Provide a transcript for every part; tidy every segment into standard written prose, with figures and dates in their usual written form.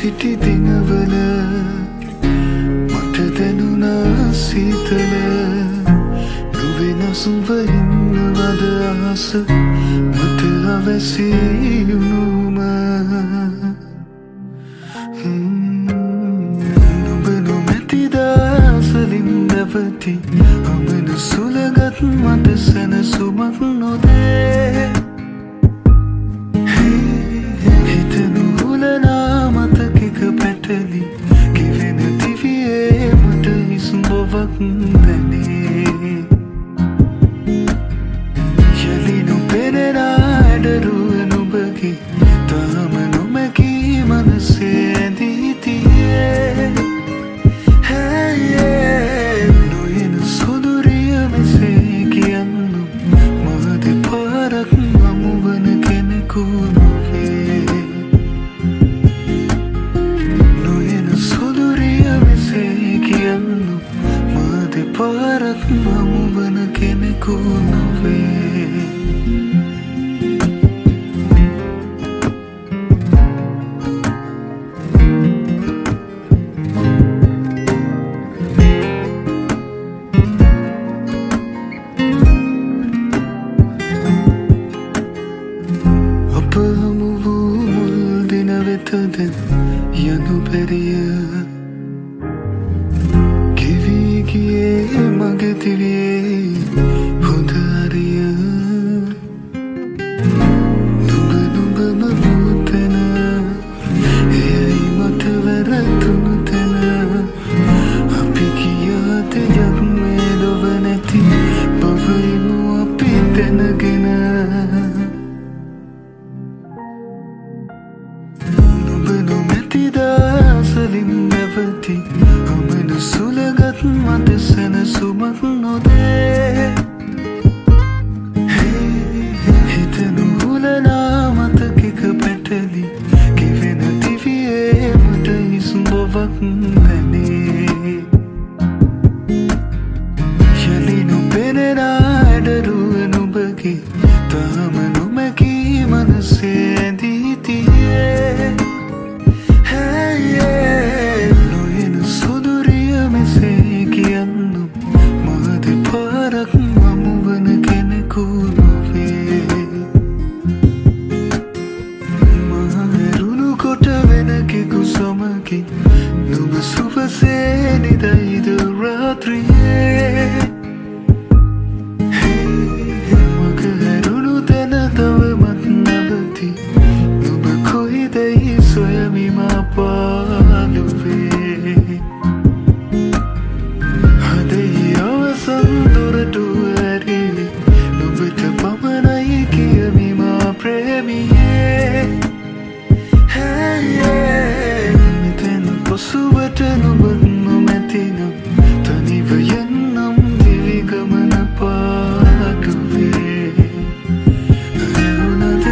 සිටි දිනවල මට දැනුණා සීතල නුවෙනස්ව ඉන්නවද අහස මට අවැසි වුණුම නුඹ නොමැති දාසලින් දැවති අමන සුළගත් මට සැනසුමක් නොදේ පැටලි කිවෙන දිවියේ මට හිස්බොවක් දැනේ යලි නොපෙනෙන ඇඩරුව නුඹගේ තාම නොමැකී මනසේ ඇඳී තියේ නොයන සොදුරිය මෙසේ කියන්නු මා දෙපාරක් හමුවන කෙනෙකු නොවේ පාරක් හමුවන කෙනෙකු නොවේ අප හමු වූ මුල් දින වෙතද යනු බැරිය මගේ දිවියේ හොඳ අරිය නුඹම වූ තැන එයයි මට වැරදුණු තැන අපි කියා දෙයක් මේ ලොව නැති බවයිමු අපි දැනගෙන නුඹ නොමැති දාසලින් නැවති අමන සුළගත් මට සැනසුමක් නොදේ හිත නුහුලනා මතකෙක පැටලි කිවෙන දිවියේ මට හිස්බොවක් දැනේ යලි නොපෙනෙන ඇඩරුව නුඹගේ තාම නොමැකී මනසේ ඇඳී තියේ නොයන සොදුරිය මෙසේ කියන්නු මා දෙපාරක් හමුවන කෙනෙකු නොවේ මා ඇරුණු කොට වෙනකෙකු සමගින් නුඹ සුවසේ නිදයිද රාත්‍රියේ මග ඇරුණු තැන තවමත් නැවති නුඹ කොයිදැයි සොයමි මා පාළුවේ හදෙහි අවසන් දොරටුව ඇරී නුඹට පමණයි කියමි මා ප්‍රේමියේ මෙතැන් පසුවට නුඹ නොමැතිනම් තනිව යන්නම් දිවි ගමන පාඩුවේ ඇරුණද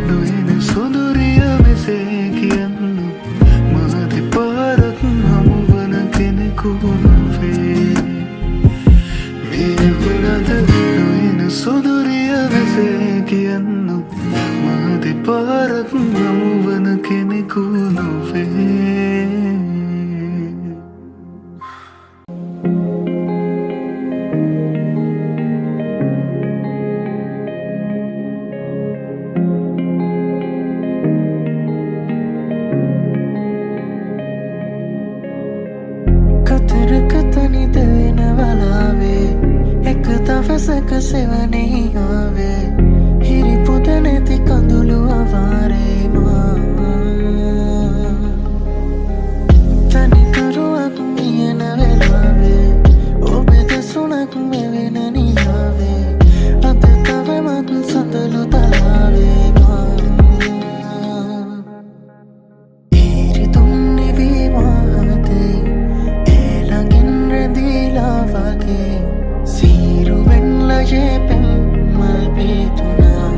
නොයන සොදුරිය මෙසේ කියන්නු මා දෙපාරක් හමුවන කෙනෙකු නොවේ මේ වුණද නොයන සොදුරිය මෙසේ කියන්නු මා දෙපාරක් හමුවන කෙනෙකු නොවේ කතරකතනි දෙන වලාවේ එක දවසක සෙවනේ ආවේ හිරි පුද නැති කඳුළු අවාරේ මා තනිකරුවක් මියන වෙලාවේ ඔබ දෙසුණක් මෙවෙන නිලාවේ අත තවමත් සඳලු තලාවේ මා හිරිතුම් නිවී වාහතේ වගේ සීරුවෙන් ලජේ පෙම් මල් පිතුනා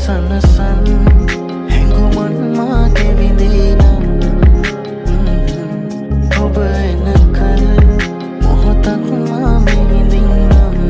සනසන් හැඟුමන් මාගේ විඳිනම් ඔබ එනකල් මොහොතක් මා විඳින්නම්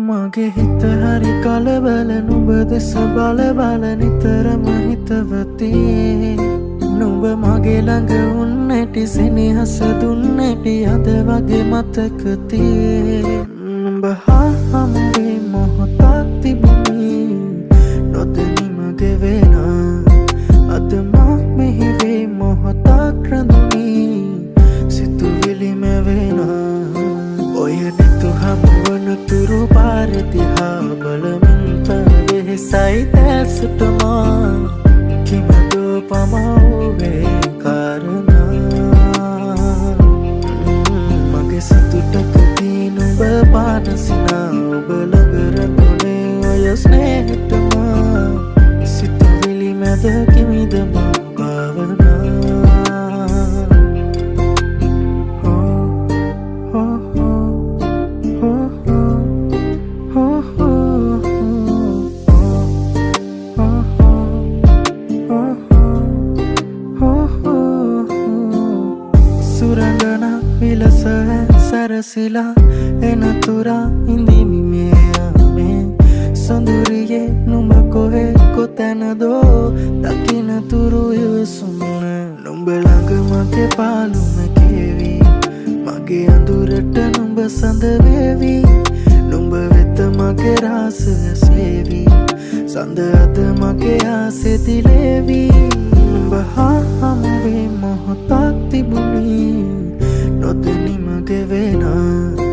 මගේ හිත හරි කලබල නුඹ දෙස බල බල නිතරම හිතවති නුඹ මගේ ළඟ උන්නැටි සෙනෙහස දුන්නැටි අද වගේ මතකති නුඹ හා හම්බේ මොහොතක් තිබුණි නොදැනි මගේ වෙන අද මා මෙහි වේ මොහොතක් රැඳුනි සිතුවිලි මැවෙන ඔය නැතු හමුවන තුරු පාරදිහා බලමින් පවෙහෙසයි දැසටමා කිමදෝ පමව්වේ කාරණා සැරසිලා එනතුරා ඉඳිමි මේ යාමේ සොඳුරියේ නුඹ කොහෙ කොතැනදෝ දකිනතුරු ඉවසුම නුඹ ළඟ මගේ පාළුම කෙවි මගේ අඳුරට නුඹ සඳ වේවි නුඹ වෙත මගේ රාසය සේවි සඳ අද මගේ ආසෙ දිලේවි නුඹ හා හමුවේ මොහොතක් තිබුණි නොදැනි මගේ වෙනා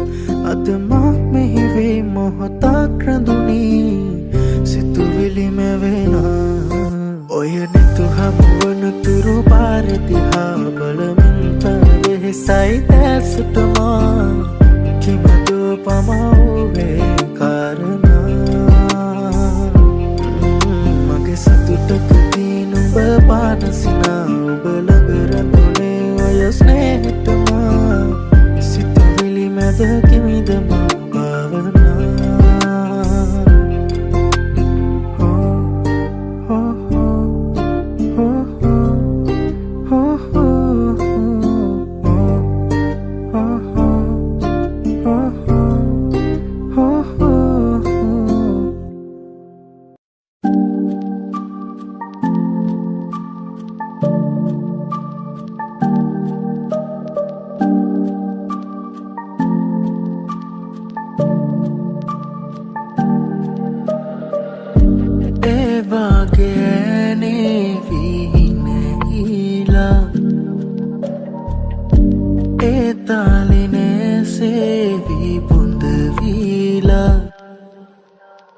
අද මා මෙහි වේ මොහොතක් රැඳුනි සිතුවිලි මැවෙනා ඔය නෙතු හමුවන තුරු පාරදිහා බලමින් වෙහෙසයි දැසටමා කිමදෝ පමවුවේ කාරණා මගේ සතුටකදී නුඹ පානසිනා ඔබ ළඟ රැඳුනේ ඔය ස්නේහටමා සිතුවිලි මැද කිමිදමා භාවනා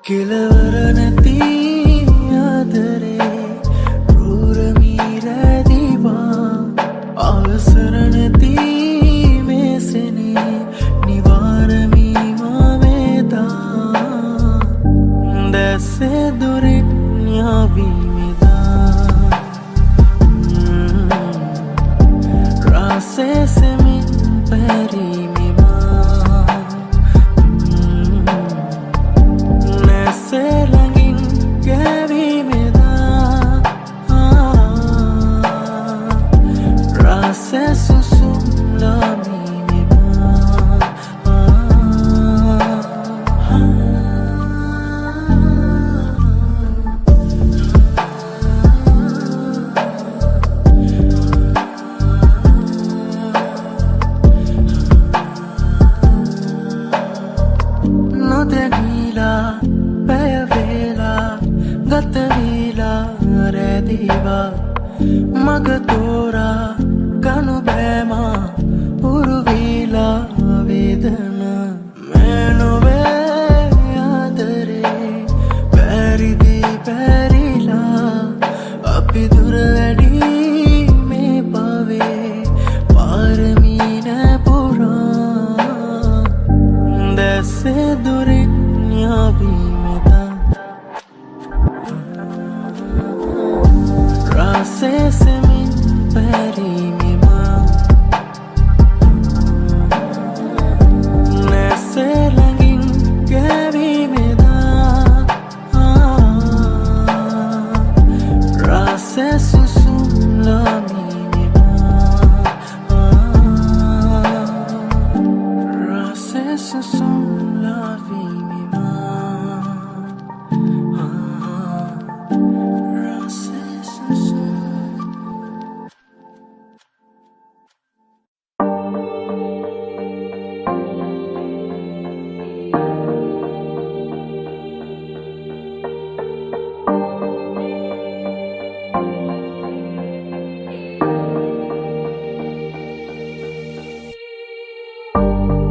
කෙලවර නැති ආදරේ රූරමීරදිවා අවසර නැති මේසෙනේ නිවාරමී මාවේදා දැසේ දුරින් යාවීමෙදා රාසේ සෙමින් පැරීමෙමා Selangin gavi meda rasa susum lami no tenila ගතවීලා රැදිවා මගතෝරා ගනු බෑමා උරුවීලා වේදන මෙනොවේ ආදරේ පැරිදී පැරිලා අපි දුර වැඩි මේ පවේ පාරමී නැපුරා දැසේ දුරින් යාවී Sesemin perimima Nese langin gavi meda Rase susum lamimima Rase susum lavimima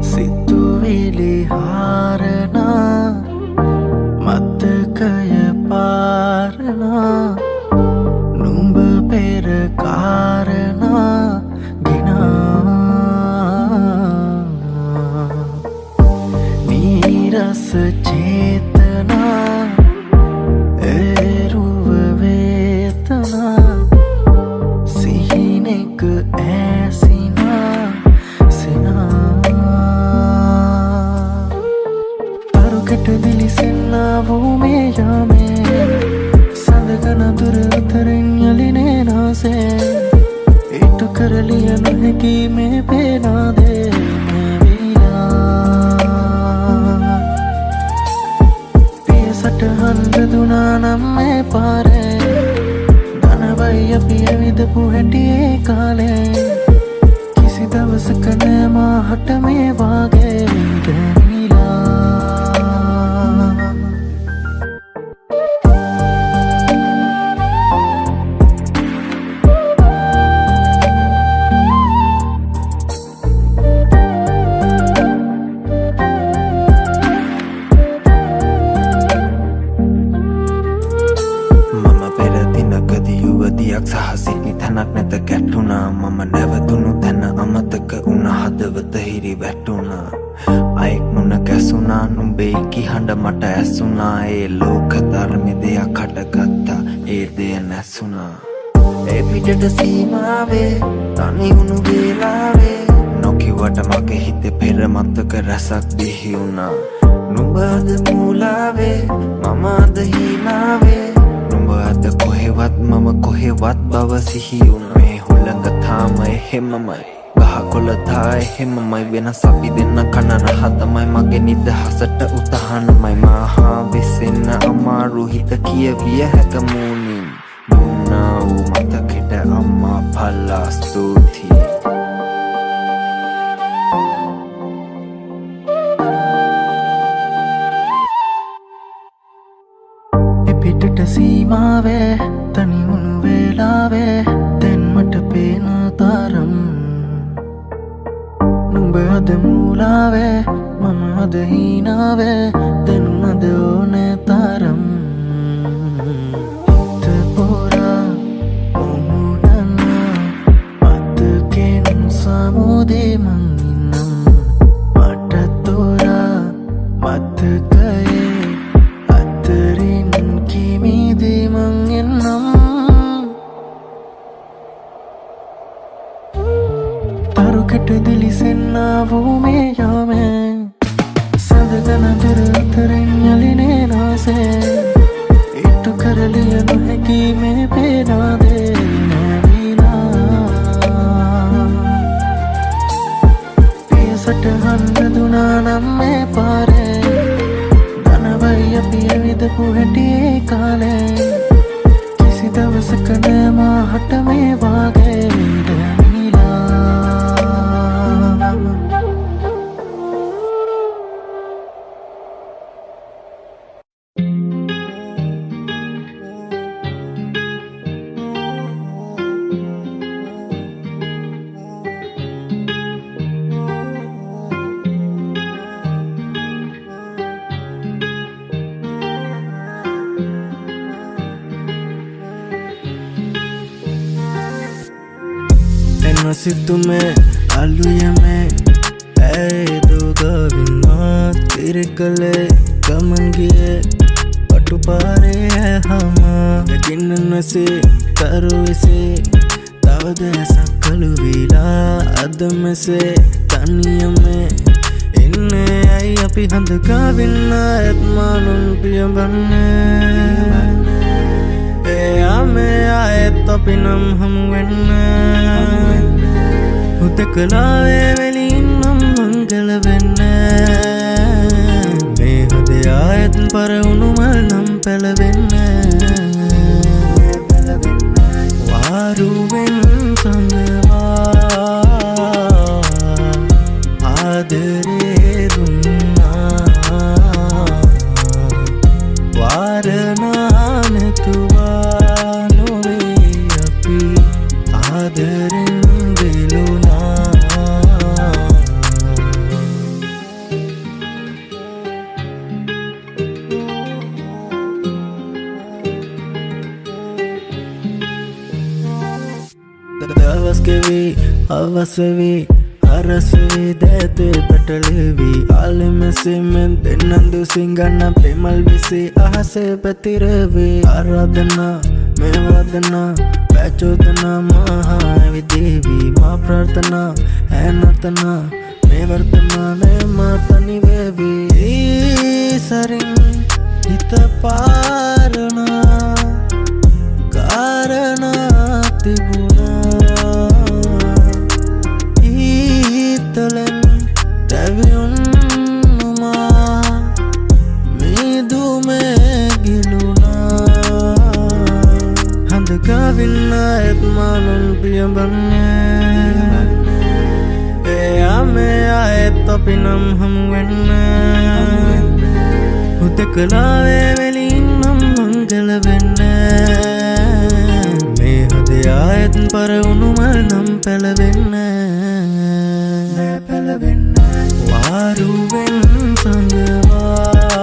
සිතුවිලි හාරනා මතකය පාරනා නුඹ පෙර කාරණා ගෙනා නීරස චේතනා එරුව වේතනා සිහිනෙක ඇසිනා දිලිසෙන්නා වූ මේ යාමේ සඳකන දුර අතරින් යලිනේ නාසේ ඉටු කරලිය නොහැකි මේ පේනාදේ මේ හන්දදුනා නම් මේ පාරේ ධනවයි අපි ඇවිදපු හැටි ඒ කාලේ කිසි දවසක නෑ මාහට මේ වාගේ දැනීලා සහසිනි තැනක් නැත ගැටුණා මම නැවතුණු තැන අමතක වුණ හදවත හිරි වැටුණා අයෙක් මුණ ගැසුණා නුඹේ කිහඬ මට ඇසුණා ඒ ලෝක ධර්මෙ දෙයක් හටගත්තා ඒ දෙය නැසුණා ඒ පිටට සීමාවේ තනි වුණු වේලාවේ නොකිවට මගේ හිතේ පෙර මතක රැසක් බිහි වුණා නුඹ අද මූලාවේ මම අද හීනාවේ අද කොහෙවත් මම කොහෙවත් බව සිහියුන් මේ හුළඟ තාම එහෙමමයි ගහකොළ තා එහෙමමයි වෙනස් අපි දෙන්න කන රහ තමයි මගේ නිදහසට උතහනමයි මහා වෙසෙන්න අමාරු හිත කියවිය හැක මූණින් මුන්නා වූ මතකෙට අම්මා පල්ලා ස්තුතියි පිටට සීමාවේ තනිවුණු වේලාවේ දැන් මට පේන තරම් නුඹ අද මූලාවේ මම අද හීනාවේ දැනුම් අද ඕනේ තරම් හිත පොරා මුමුණන මතකෙන් සමුදේ මං ඉන්නම් මට තොරා මතකයේ අතරින් කිමිදී මං එන්නම් තරුකට දිලිසෙන්නා වූ මේ යාමෙන් සඳගන දුර අතරින් යලිනේ නාසේ ඉටු කරලිය නොහැකි මේ පේනාදේ නැවිලා පියසට හන්දදුනා නම් මේ පාරේ ධනවයි අපි ඇවිදපු හැටි ඒ කාලේ කිසි දවසක නෑ මාහට මේ වාගේ දැනීලා सितुमे आलूयमे ऐदोगविन्ना तिरकले गमनगिए पटुपारे हमा गिन्नसे तरुसे तावदे सकलुविला अदमसे तनियमे इन्ने आई अपि हंदगविन्ना एत्मानुन पियबन्ने आमे आए तपिनम हम वेन्ने උදකලාවේ වෙලින්නම් මංගල වෙන්න මේ හදේ ආයත් පරවුණු මල් නම් පැලවෙන්න වාරුවෙන් සඳවා ආදරේ දුන්නා වාරනා නැතුවා නොවේ අපි ආදරෙන් දවස්කෙවි අවසවි අරසවි දෑතේ පැටලෙවි ආලෙමෙසෙමෙන් දෙන්නන්දු සිංගන්න පෙමල් විසි අහසේ පැතිරවේ ආරාධනා මේවාදනා පැචෝදනා මහා ඇවිදේවී මා ප්‍රාර්ථනා ඇනතනා මේ වර්තමානය මාතනිවේවී සරින් හිත පාරණා කාරණා තිබුණා ඊතලෙන් තැවියුන්නුමා මිදුමේ में आए तो पिनम हम उतकलावे वेली नम मंगल वेन्ने මේ හදේ ආයත් පර උනුමල් නම් පැලවෙන්න වාරුවෙන් සඳවා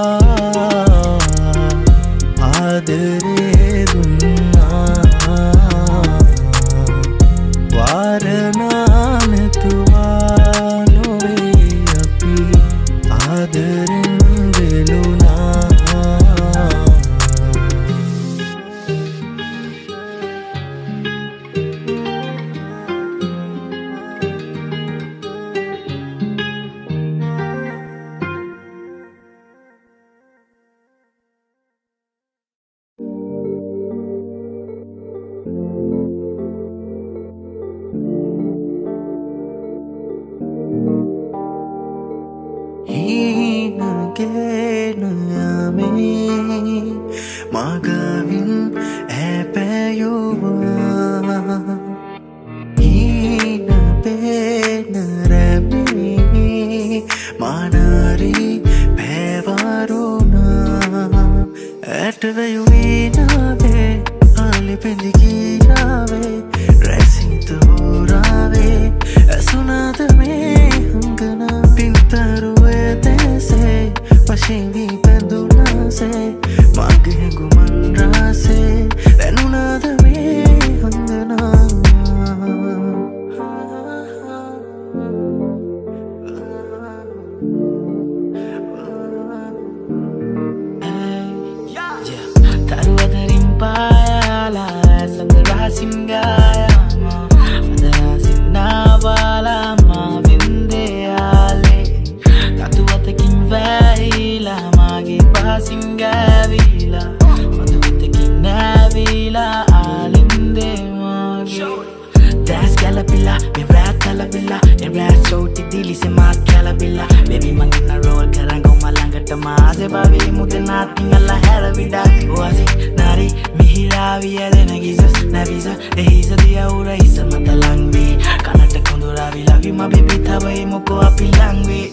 ආදරේ දුන්නා වාරනා නැතුවා නොවේ අපි ආදරෙන් වෙලුනා මගවින් ඇපැයුවා හීන පේන රැමී මනරී පැවරුණා ඇටවයුවීනාවේ අලිපෙඳි කීරාවේ රැසිතෝරාවේ ඇසුනාද මේ හංගනා පින්තරුවේ තැසේ වශීවී පැදුනාසේ මගේ ගුමන් රාසේ වැනුනාද මේ හංගනා තරුවතරින් පායාලා සඳරාසින් ගායාමා අදරාසින් නාවාලාමා වින්දයාලේ තතුවතකින් වැහිලා මාගේ පාසින් ගෑවිලා මදුවිතකින් නැවිලා ආලින්දේ මාගේ දැස් ගැලපිලා මේ රැත් කලබිලා ඒ රැත් ෂෝටි දිලිසෙ මාත් කලබිලා බේබි මංගන රෝල් කරන් ගොම ළඟට මාසේ බාවේ මුදනාත් පිංගලා හැරවිඩා ඔසි නාරි මිහිරාවිය දෙන ගිසස් නැවිස එහිස දියවුර හිස මත ලංවී කනට කොඳුරාවිලා වි මා බේබි තවයි මොකෝ අපි ලංවී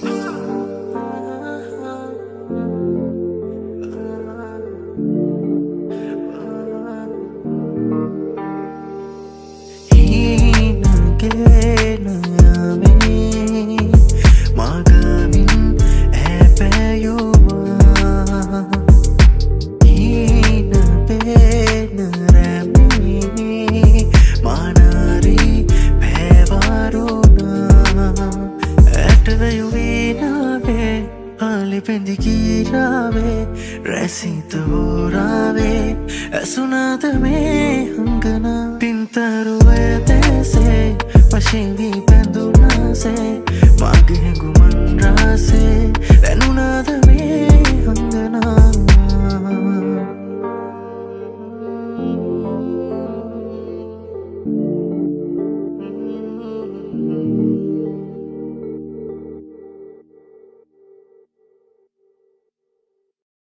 Pendi kirave, resito orave, es una de mí.